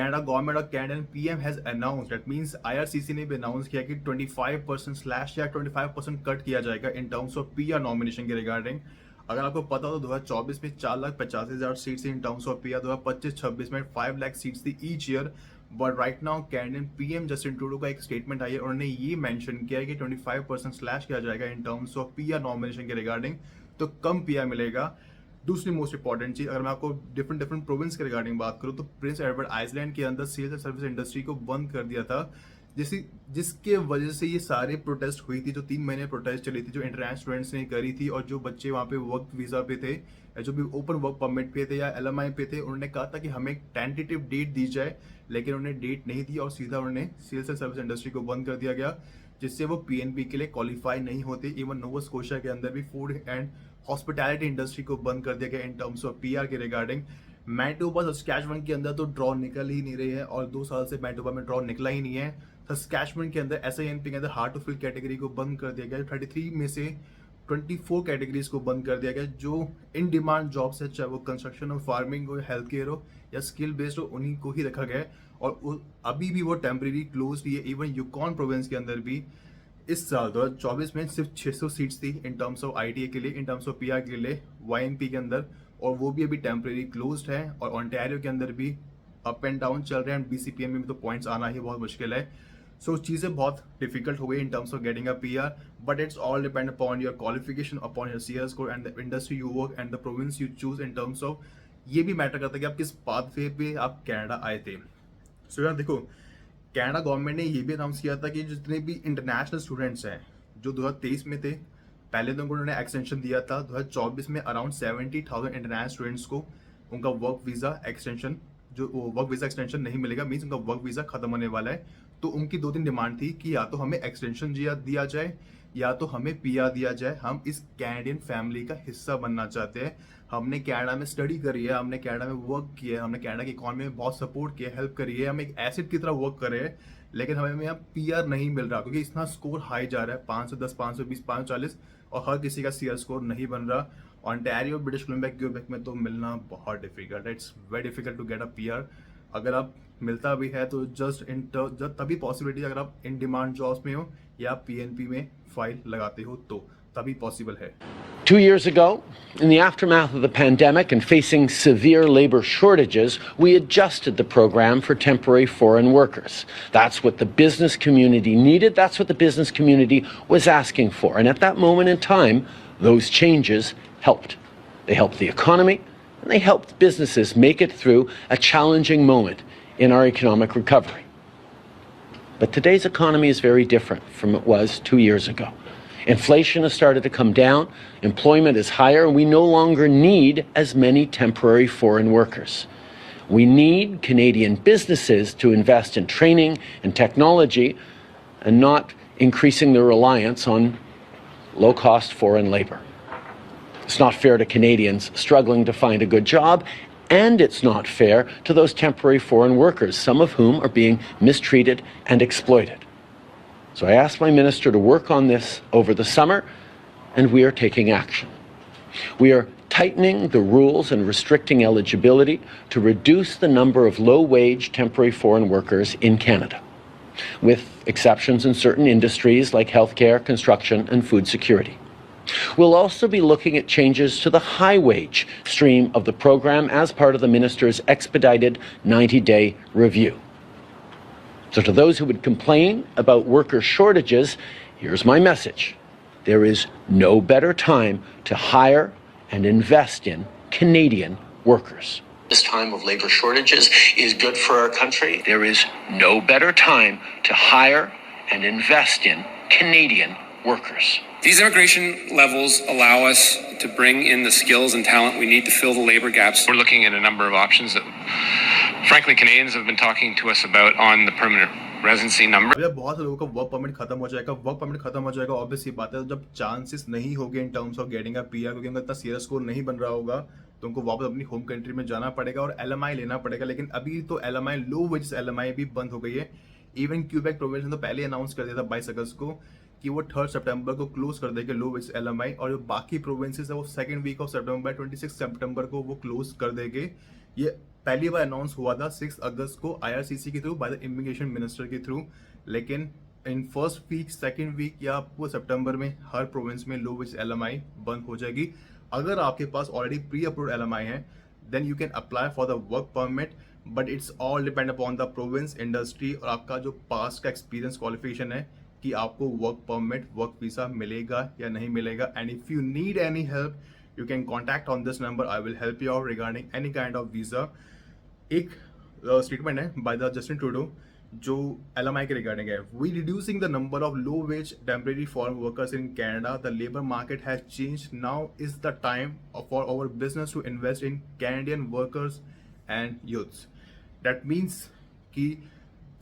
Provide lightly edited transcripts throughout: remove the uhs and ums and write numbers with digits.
Canada government और Canadian PM has announced, that means IRCC ने भी अनाउंस किया कि 25% स्लैश या 25% कट किया जाएगा in terms of PR nomination के रिगार्डिंग। अगर आपको पता हो तो 2024 में 4,85,000 seats in terms of PR, 2025-26 में 5 लाख सीट्स थी each year. But right now Canadian PM Justin Trudeau का एक स्टेटमेंट आई है, उन्होंने ये मेंशन किया है कि 25% स्लैश किया जाएगा in terms of PR nomination के रिगार्डिंग, तो कम पीआर मिलेगा। दूसरी मोस्ट इंपॉर्टेंट चीज, अगर मैं आपको डिफरेंट डिफरेंट प्रोविंस के रिगार्डिंग बात करूं तो प्रिंस एडवर्ड आइसलैंड के अंदर सेल्स एंड सर्विस इंडस्ट्री को बंद कर दिया था, जिसके वजह से ये सारे प्रोटेस्ट हुई थी, जो 3 महीने प्रोटेस्ट चली थी, जो इंटरनेशनल स्टूडेंट्स ने करी थी, और जो बच्चे वहाँ पे वर्क वीजा पे थे या जो भी ओपन वर्क परमिट पे थे या एलएमआई पे थे, उन्होंने कहा था कि हमें एक टेंटेटिव डेट दी जाए, लेकिन उन्होंने डेट नहीं दी और सीधा उन्होंने सेल्स एंड सर्विस इंडस्ट्री को बंद कर दिया गया, जिससे वो पीएनबी के लिए क्वालिफाई नहीं होते। इवन नोवा स्कोशिया के अंदर भी फूड एंड हॉस्पिटैलिटी इंडस्ट्री को बंद कर दिया गया इन टर्म्स ऑफ पीआर के रिगार्डिंग। मैनिटोबा सस्कैचुअन के अंदर तो ड्रॉ निकल ही नहीं रही है और 2 साल से मैनिटोबा में ड्रॉ निकला ही नहीं है। सस्कैचुअन के अंदर एसआईएनपी के अंदर हार्ड टू फिल कैटेगरी को बंद कर दिया गया, 33 में से 24 कैटेगरीज को बंद कर दिया गया, जो इन डिमांड जॉब्स है, चाहे वो कंस्ट्रक्शन हो, फार्मिंग हो, हेल्थ केयर हो या स्किल बेस्ड हो, उन्हीं को ही रखा गया है और अभी भी वो टेम्परेरी क्लोज ही है। इवन यूकॉन प्रोविंस के अंदर भी इस साल 2024 में सिर्फ 600 सीट्स थी इन टर्म्स ऑफ आईटीए के लिए, इन टर्म्स ऑफ पीआर के लिए वाईएनपी के अंदर, और वो भी अभी टेम्परेरी क्लोज्ड है। और ओंटारियो के अंदर भी अप एंड डाउन चल रहे हैं, बीसीपीएम में भी तो पॉइंट्स आना ही बहुत मुश्किल है। सो चीज़ें बहुत डिफिकल्ट हो गई in terms of getting a PR, but it's all depend upon your qualification, upon your CR score and the industry you work and the province you choose in terms of, ये भी matter करता है कि आप किस pathway पे आप Canada आए थे। सो यार देखो, कनाडा गवर्नमेंट ने ये भी अनाउंस किया था कि जितने भी इंटरनेशनल स्टूडेंट्स हैं जो 2023 में थे, पहले तो उन्होंने एक्सटेंशन दिया था 2024 में अराउंड 70,000 इंटरनेशनल स्टूडेंट्स को उनका वर्क वीज़ा एक्सटेंशन, जो वर्क वीज़ा एक्सटेंशन नहीं मिलेगा, मीन्स उनका वर्क वीज़ा खत्म होने वाला है। तो उनकी 2-3 डिमांड थी कि या तो हमें एक्सटेंशन दिया जाए या तो हमें पीआर दिया जाए, हम इस कैनेडियन फैमिली का हिस्सा बनना चाहते हैं, हमने कनाडा में स्टडी करी है, हमने कनाडा में वर्क किया है, हमने कनाडा की इकॉनमी में बहुत सपोर्ट किया, हेल्प करी है, हम एक एसेट की तरह वर्क कर रहे हैं, लेकिन हमें यहाँ पीआर नहीं मिल रहा क्योंकि इतना स्कोर हाई जा रहा है, 510, 520, 540, और हर किसी का सीआर स्कोर नहीं बन रहा। ओंटारियो, ब्रिटिश कोलंबिया, क्यूबेक में तो मिलना बहुत डिफिकल्ट है, it's very difficult to get a PR. अगर आप मिलता भी है तो जस्ट जब तभी पॉसिबिलिटी, अगर आप इन डिमांड जॉब्स में हो या पीएनपी में फाइल लगाते हो तो तभी पॉसिबल है। 2 years ago, in the aftermath of the pandemic and facing severe labor shortages, we adjusted the program for temporary foreign workers. That's what the business community needed. That's what the business community was asking for. And at that moment in time, those changes helped. They helped the economy, and they helped businesses make it through a challenging moment in our economic recovery. But today's economy is very different from it was 2 years ago. Inflation has started to come down, employment is higher, and we no longer need as many temporary foreign workers. We need Canadian businesses to invest in training and technology and not increasing their reliance on low-cost foreign labor. It's not fair to Canadians struggling to find a good job, and it's not fair to those temporary foreign workers, some of whom are being mistreated and exploited. So I asked my minister to work on this over the summer, and we are taking action. We are tightening the rules and restricting eligibility to reduce the number of low-wage temporary foreign workers in Canada, with exceptions in certain industries like healthcare, construction, and food security. We'll also be looking at changes to the high-wage stream of the program as part of the minister's expedited 90-day review. So to those who would complain about worker shortages, here's my message. There is no better time to hire and invest in Canadian workers. This time of labor shortages is good for our country. There is no better time to hire and invest in Canadian workers. These immigration levels allow us to bring in the skills and talent we need to fill the labor gaps. We're looking at a number of options that, frankly, Canadians have been talking to us about on the permanent residency number. जब बहुत से लोगों का work permit खत्म हो जाएगा, obvious सी बात है, जब चांसेस नहीं होंगे in terms of getting a PR, क्योंकि उनका इतना सीआर स्कोर नहीं बन रहा होगा, तो उनको वापस अपनी होम कंट्री में जाना पड़ेगा और एलएमआई लेना पड़ेगा। लेकिन अभी तो एलएमआई, लो वेजेस एलएमआई भी बंद हो गई है। इवन क्यूबेक प्रोविंस ने तो पहले अनाउंस कर दिया था 22 अगस्त को कि वो 3 सितंबर को क्लोज कर देंगे लो वेज एलएमआई, और जो बाकी प्रोविंसेस है वो सेकंड वीक ऑफ सितंबर, 26 सितंबर को वो क्लोज कर देंगे। ये पहली बार अनाउंस हुआ था 6 अगस्त को IRCC के through by the immigration minister के थ्रू, लेकिन in first week, second week या आपको सितंबर में हर प्रोविंस में लो वेज LMI बंद हो जाएगी। अगर आपके पास ऑलरेडी प्री अप्रूव्ड LMI है then you can apply for the work permit, but it's all depend upon the province, industry और आपका जो पास्ट का एक्सपीरियंस क्वालिफिकेशन है कि आपको वर्क परमिट, वर्क वीसा मिलेगा या नहीं मिलेगा। And if you need any help you can contact on this number. I will help you out regarding any kind of visa. एक स्टेटमेंट है बाय द जस्टिन ट्रूडो जो LMI के regarding है। We reducing the number of low wage temporary foreign workers in Canada, the labour market has change, now is the time for our business to invest in Canadian workers and youths. That means कि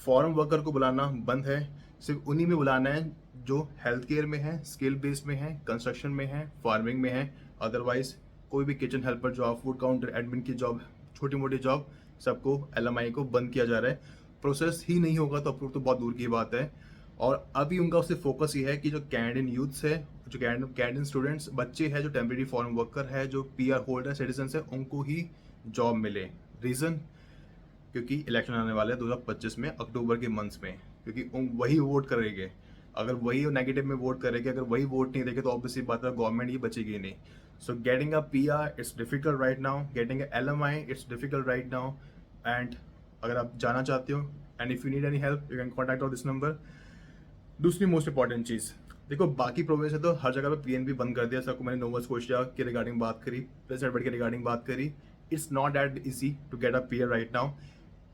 foreign worker को बुलाना बंद है, सिर्फ उन्हीं में बुलाना है जो हेल्थ केयर में है, स्किल बेस्ड में है, कंस्ट्रक्शन में है, फार्मिंग में है। अदरवाइज कोई भी kitchen helper job, food counter admin की जॉब, छोटी मोटी जॉब, सबको LMI को बंद किया जा रहा है। प्रोसेस ही नहीं होगा तो अप्रूव तो बहुत दूर की बात है। और अभी उनका उससे फोकस ये है कि जो कैनेडियन यूथ्स है, जो कैनेडियन स्टूडेंट्स, बच्चे हैं, जो टेम्परेरी फॉरेन वर्कर है, जो PR होल्डर सिटीजन है, उनको ही जॉब मिले। रीज़न क्योंकि इलेक्शन आने वाले हैं 2025 में, अक्टूबर के मंथ्स में, क्योंकि वही वोट करेंगे। अगर वही नेगेटिव में वोट करेंगे, अगर वही वोट नहीं देंगे तो ऑब्वियसली बात है गवर्नमेंट ही बचेगी नहीं। So getting a PR it's difficult right now, getting a LMI it's difficult right now. And अगर आप जाना चाहते हो and if you need any help you can contact on this number. दूसरी मोस्ट इंपॉर्टेंट चीज़, देखो बाकी प्रोविंस है तो हर जगह पे PNP बंद कर दिया सबको। मैंने नोवा स्कोशिया के रिगार्डिंग बात करी, प्रेस एडवर्ड के रिगार्डिंग बात करी। It's not that easy to get a PR right now.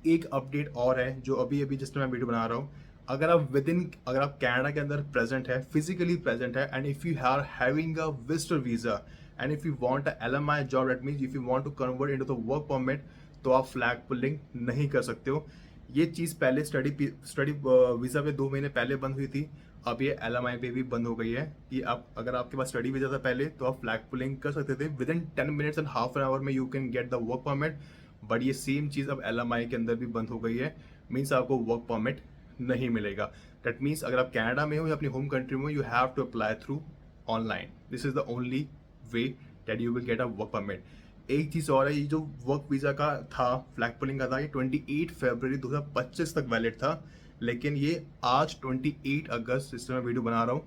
एक अपडेट और है जो अभी जिस टाइम मैं वीडियो बना रहा हूँ, अगर आप कनाडा के अंदर प्रेजेंट है, फिजिकली प्रेजेंट है, and if you are having a visitor visa and if you want a LMI job, that means if you want to convert into the work permit, तो आप फ्लैग पुलिंग नहीं कर सकते हो। ये चीज़ पहले स्टडी वीज़ा पे 2 महीने पहले बंद हुई थी, अब ये LMI पे भी बंद हो गई है कि आप अगर आपके पास स्टडी वीज़ा था पहले तो आप फ्लैग पुलिंग कर सकते थे, within 10 minutes and half an hour में you can get the work permit. But ये सेम चीज़ अब LMI के अंदर भी बंद हो गई है, मीन्स आपको वर्क परमिट नहीं मिलेगा। दैट मीन्स अगर आप कनाडा में हो या अपनी होम कंट्री में हो, you have to apply through online. This is the only way that you will get a work permit. एक चीज़ और है, ये जो वर्क वीज़ा का था, फ्लैग पुलिंग का था, ये 28 फरवरी 2025 तक वैलिड था, लेकिन ये आज 28 अगस्त इस समय वीडियो बना रहा हूँ,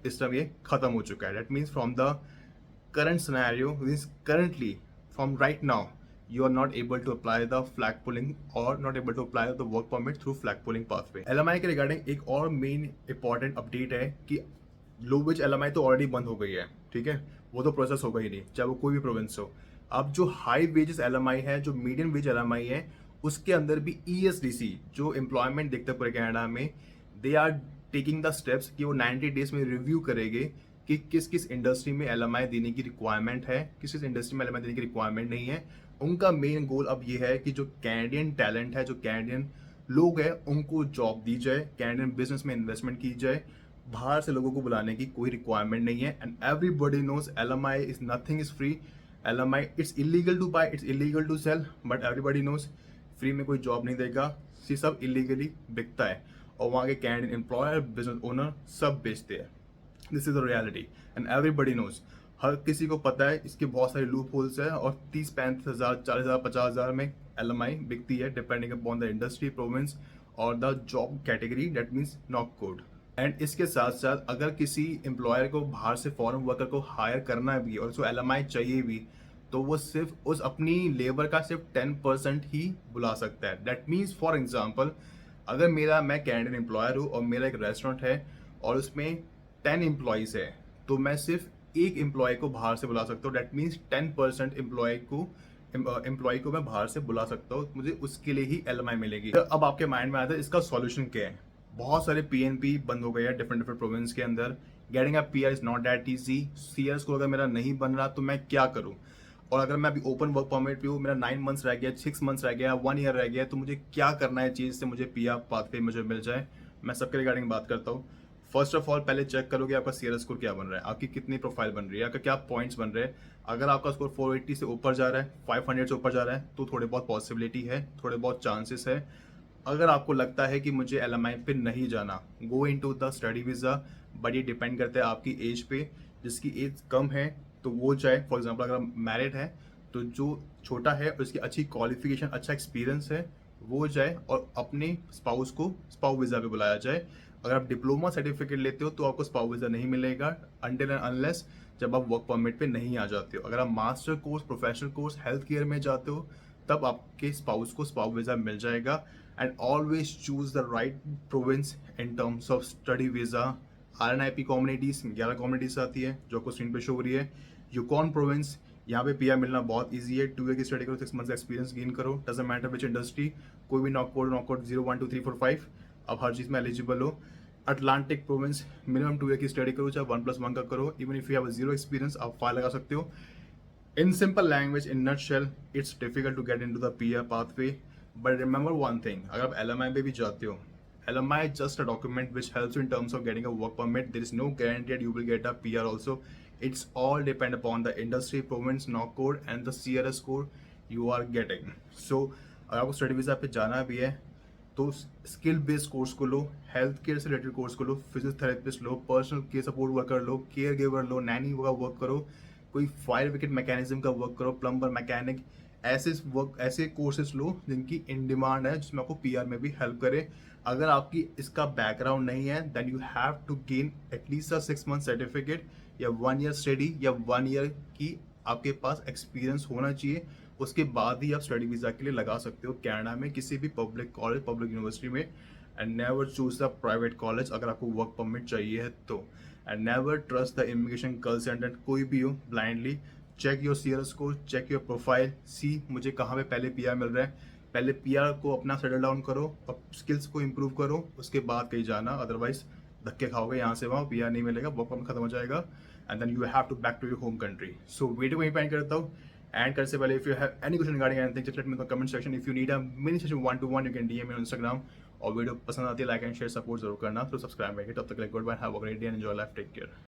इस समय ये खत्म हो चुका है। That means from the current scenario, means currently from right now you are not able to apply the flag pulling or not able to apply the work permit through flag pulling pathway। LMI के regarding एक और main important update है कि लो veg LMI तो already बंद हो गई है, ठीक है, वो तो प्रोसेस होगा ही नहीं, चाहे वो कोई भी प्रोविंस हो। अब जो हाई वेजेस LMI है, जो मीडियम वेज LMI है, उसके अंदर भी ESDC जो एम्प्लॉयमेंट देखते हैं पूरे कनाडा में, they are taking the steps कि वो 90 डेज में रिव्यू करेंगे कि किस किस इंडस्ट्री में LMI देने की रिक्वायरमेंट है, किस किस इंडस्ट्री में LMI देने की रिक्वायरमेंट नहीं है। उनका मेन गोल अब ये है कि जो कैनेडियन टैलेंट है, जो कैनेडियन लोग हैं, उनको जॉब दी जाए, कैनेडियन बिजनेस में इन्वेस्टमेंट की जाए। बाहर से लोगों को बुलाने की कोई रिक्वायरमेंट नहीं है। And everybody knows LMI is nothing is free. LMI it's illegal to buy, it's illegal to sell, but everybody knows free में कोई जॉब नहीं देगा, ये सब इलीगली बिकता है और वहाँ के कैनेडियन एम्प्लॉयर, बिजनेस ओनर सब बेचते हैं। This is the reality and everybody knows, हर किसी को पता है, इसके बहुत सारे लूप होल्स है और 30-35 हज़ार, 40,000, 50,000 में LMI बिकती है, depending upon the industry, province और the job category, that means NOC code. And इसके साथ साथ अगर किसी एम्प्लॉयर को बाहर से फॉरेन वर्कर को हायर करना भी और उसको LMI चाहिए भी, तो वो सिर्फ उस अपनी लेबर का सिर्फ 10% ही बुला सकता है। दैट मीन्स फॉर एग्जाम्पल, अगर मैं कैनेडियन एम्प्लॉयर हूँ और मेरा एक रेस्टोरेंट है और उसमें 10 एम्प्लॉयज़ है, तो मैं सिर्फ एक एम्प्लॉय को बाहर से बुला सकता हूँ। दैट मीन्स 10% एम्प्लॉय को मैं बाहर से बुला सकता हूँ, मुझे उसके लिए ही LMI मिलेगी। तो अब आपके माइंड में आता है इसका सॉल्यूशन क्या है। बहुत सारे PNP बंद हो गए हैं डिफरेंट प्रोविंस के अंदर। Getting a PR is not that easy. CS को अगर मेरा नहीं बन रहा तो मैं क्या करूँ, और अगर मैं अभी ओपन वर्क परमिट पे हूँ, मेरा 9 मंथ्स रह गया, 6 मंथ्स रह गया, 1 ईयर रह गया, तो मुझे क्या करना है चीज़ से मुझे PR पाथवे मुझे मिल जाए। मैं सबके रिगार्डिंग बात करता हूँ। फर्स्ट ऑफ ऑल पहले चेक करोगे आपका CRS स्कोर क्या बन रहा है, आपकी कितनी प्रोफाइल बन रही है, आपका क्या पॉइंट्स बन रहे हैं। अगर आपका स्कोर 480 से ऊपर जा रहा है, 500 से ऊपर जा रहा है, तो थोड़े बहुत पॉसिबिलिटी है, थोड़े बहुत चांसेस है। अगर आपको लगता है कि मुझे LMI पे नहीं जाना, go into the study visa, but ये डिपेंड करता है आपकी एज पे। जिसकी एज कम है तो वो चाहे, फॉर एग्जाम्पल अगर मैरिड है तो जो छोटा है और इसकी अच्छी क्वालिफिकेशन, अच्छा एक्सपीरियंस है, वो जाए और अपने स्पाउस को स्पाउ वीज़ा पे बुलाया जाए। अगर आप डिप्लोमा सर्टिफिकेट लेते हो तो आपको स्पाउ वीज़ा नहीं मिलेगा अनटिल एंड अनलेस जब आप वर्क परमिट पे नहीं आ जाते हो। अगर आप master course, professional course, health care में जाते हो तब आपके स्पाउस को स्पाउ वीज़ा मिल जाएगा। And always choose the right province in terms of study visa. RNIP communities 11 communities आती है जो आपको स्क्रीन पे शो हो रही है। यूकॉन प्रोविंस, यहाँ पे PR मिलना बहुत ईजी है। 2 ईयर की स्टडी करो, 6 मंथ एक्सपीरियंस गेन करो, डजंट मैटर विच इंडस्ट्री, कोई भी नॉकआउट 0 1 2 3 4 5 आप हर चीज़ में एलिजिबल हो। अटलांटिक प्रोविंस, मिनिमम 2 ईयर की स्टडी करो, चाहे 1+1 का करो, even if you have 0 experience आप फाइल लगा सकते हो। In simple language, in nutshell, it's difficult to get into the PR pathway. But remember one thing, अगर आप LMI पे भी जाते हो, LMI is just a document which helps you in terms of getting a work permit. There is no guarantee that you will get a PR also. It's all depend upon the industry, province, knock code and the CRS code you are getting. So अगर आपको study visa पे जाना भी है तो skill based course को लो, health care से related course को लो, फिजियोथेरेपिस्ट लो, पर्सनल केयर सपोर्ट वर्कर लो, केयर गिवर लो, नैनी का वर्क करो, कोई फायर विकेट मैकेनिज्म का वर्क करो, प्लम्बर, मैकेनिक, ऐसे कोर्सेज लो जिनकी इन डिमांड है, जिसमें आपको PR में भी हेल्प करे। अगर आपकी इसका बैकग्राउंड नहीं है then you have to gain at least 6 month certificate या 1 ईयर स्टडी या 1 ईयर की आपके पास एक्सपीरियंस होना चाहिए। उसके बाद ही आप स्टडी वीज़ा के लिए लगा सकते हो कनाडा में किसी भी पब्लिक कॉलेज, पब्लिक यूनिवर्सिटी में। And never choose the private college अगर आपको वर्क परमिट चाहिए है तो। And never trust the immigration consultant, कोई भी हो ब्लाइंडली। चेक योर CRS को, चेक योर प्रोफाइल, सी मुझे कहाँ पे पहले PR मिल रहा है। पहले PR को अपना सेटल डाउन करो और स्किल्स को इम्प्रूव करो, उसके बाद कहीं जाना। अदरवाइज धक्के खाओगे यहाँ से वहाँ, PR नहीं मिलेगा, वर्क परमिट खत्म हो जाएगा and then you have to back to your home country. So video को यहीं पे एंड करता हूँ। एंड करने से पहले if you have any question regarding anything just let me in the comment section. If you need a mini session 1-to-1 you can DM me on Instagram। और video पसंद आती है लाइक एंड शेयर सपोर्ट जरूर करना। तो subscribe करिए। तब तक good bye, have a great day and enjoy life, take care.